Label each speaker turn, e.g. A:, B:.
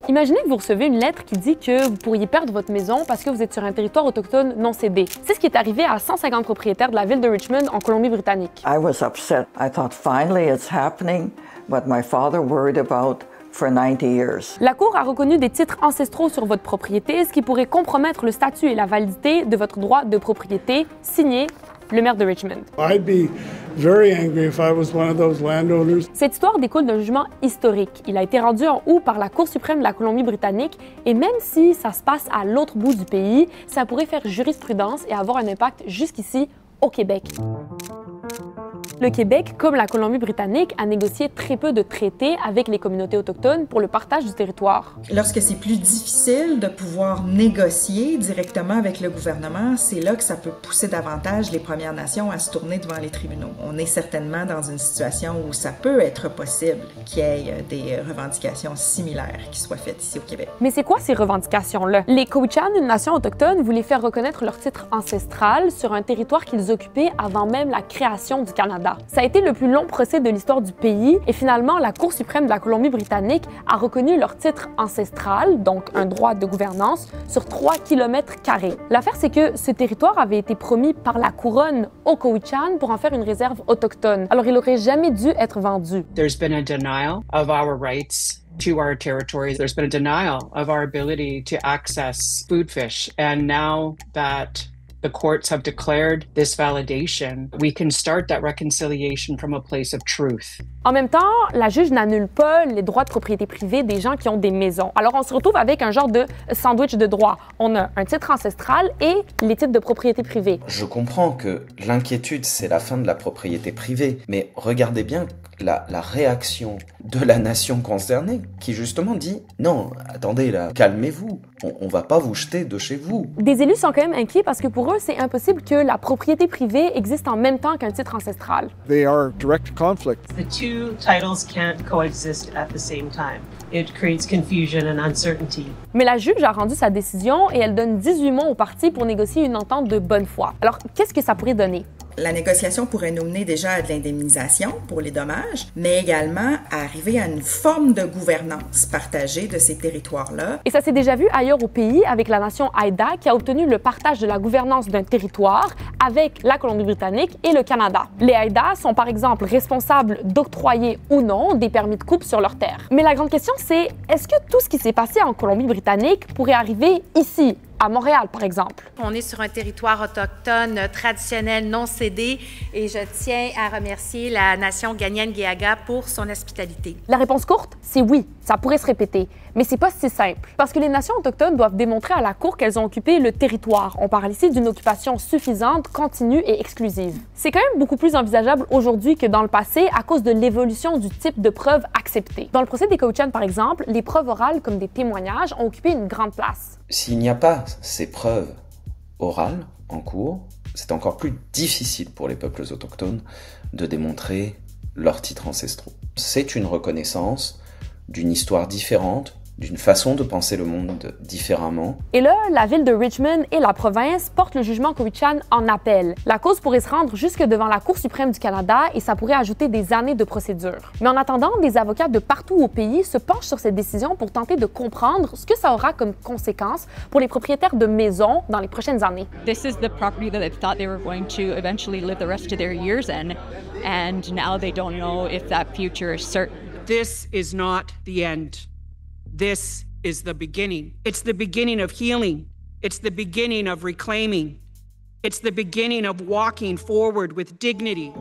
A: Imaginez que vous recevez une lettre qui dit que vous pourriez perdre votre maison parce que vous êtes sur un territoire autochtone non cédé. C'est ce qui est arrivé à 150 propriétaires de la ville de Richmond en Colombie-Britannique.
B: I was upset. I thought, finally it's happening, what my father worried about for 90 years.
A: La Cour a reconnu des titres ancestraux sur votre propriété, ce qui pourrait compromettre le statut et la validité de votre droit de propriété, signé le maire de Richmond.
C: I'd be very angry if I was one of those landowners.
A: Cette histoire découle d'un jugement historique. Il a été rendu en août par la Cour suprême de la Colombie-Britannique et même si ça se passe à l'autre bout du pays, ça pourrait faire jurisprudence et avoir un impact jusqu'ici au Québec. Le Québec, comme la Colombie-Britannique, a négocié très peu de traités avec les communautés autochtones pour le partage du territoire.
D: Lorsque c'est plus difficile de pouvoir négocier directement avec le gouvernement, c'est là que ça peut pousser davantage les Premières Nations à se tourner devant les tribunaux. On est certainement dans une situation où ça peut être possible qu'il y ait des revendications similaires qui soient faites ici au Québec.
A: Mais c'est quoi ces revendications-là? Les Cowichan, une nation autochtone, voulaient faire reconnaître leur titre ancestral sur un territoire qu'ils occupaient avant même la création du Canada. Ça a été le plus long procès de l'histoire du pays et finalement, la Cour suprême de la Colombie-Britannique a reconnu leur titre ancestral, donc un droit de gouvernance, sur 3 km². L'affaire, c'est que ce territoire avait été promis par la couronne aux Cowichan pour en faire une réserve autochtone. Alors, il n'aurait jamais dû être vendu.
E: There's been a denial of our rights to our territories. There's been a denial of our ability to access food fish. And now that the courts have declared this validation, we can start that reconciliation from a place of truth.
A: En même temps, la juge n'annule pas les droits de propriété privée des gens qui ont des maisons. Alors, on se retrouve avec un genre de sandwich de droit. On a un titre ancestral et les titres de propriété privée.
F: Je comprends que l'inquiétude, c'est la fin de la propriété privée, mais regardez bien la réaction de la nation concernée qui justement dit « Non, attendez là, calmez-vous, on va pas vous jeter de chez vous ».
A: Des élus sont quand même inquiets parce que pour eux, c'est impossible que la propriété privée existe en même temps qu'un titre ancestral.
C: They are direct conflict.
G: The two titles can't coexist at the same time. It creates confusion and uncertainty.
A: Mais la juge a rendu sa décision et elle donne 18 mois aux parties pour négocier une entente de bonne foi. Alors, qu'est-ce que ça pourrait donner?
D: La négociation pourrait nous mener déjà à de l'indemnisation pour les dommages, mais également à arriver à une forme de gouvernance partagée de ces territoires-là.
A: Et ça s'est déjà vu ailleurs au pays avec la nation Haïda qui a obtenu le partage de la gouvernance d'un territoire avec la Colombie-Britannique et le Canada. Les Haïda sont par exemple responsables d'octroyer ou non des permis de coupe sur leurs terres. Mais la grande question c'est, est-ce que tout ce qui s'est passé en Colombie-Britannique pourrait arriver ici? À Montréal, par exemple.
H: On est sur un territoire autochtone traditionnel non cédé et je tiens à remercier la nation Gagnan-Guéaga pour son hospitalité.
A: La réponse courte, c'est oui, ça pourrait se répéter. Mais c'est pas si simple. Parce que les nations autochtones doivent démontrer à la Cour qu'elles ont occupé le territoire. On parle ici d'une occupation suffisante, continue et exclusive. C'est quand même beaucoup plus envisageable aujourd'hui que dans le passé à cause de l'évolution du type de preuves acceptées. Dans le procès des Cowichan, par exemple, les preuves orales comme des témoignages ont occupé une grande place.
F: S'il n'y a pas ces preuves orales en cours, c'est encore plus difficile pour les peuples autochtones de démontrer leurs titres ancestraux. C'est une reconnaissance d'une histoire différente, d'une façon de penser le monde différemment.
A: Et là, la ville de Richmond et la province portent le jugement Cowichan en appel. La cause pourrait se rendre jusque devant la Cour suprême du Canada et ça pourrait ajouter des années de procédure. Mais en attendant, des avocats de partout au pays se penchent sur cette décision pour tenter de comprendre ce que ça aura comme conséquence pour les propriétaires de maisons dans les prochaines années.
I: This is the property that they thought they were going to eventually live the rest of their years in, and now they don't know if that future is certain.
J: This is not the end. This is the beginning. It's the beginning of healing. It's the beginning of reclaiming. It's the beginning of walking forward with dignity.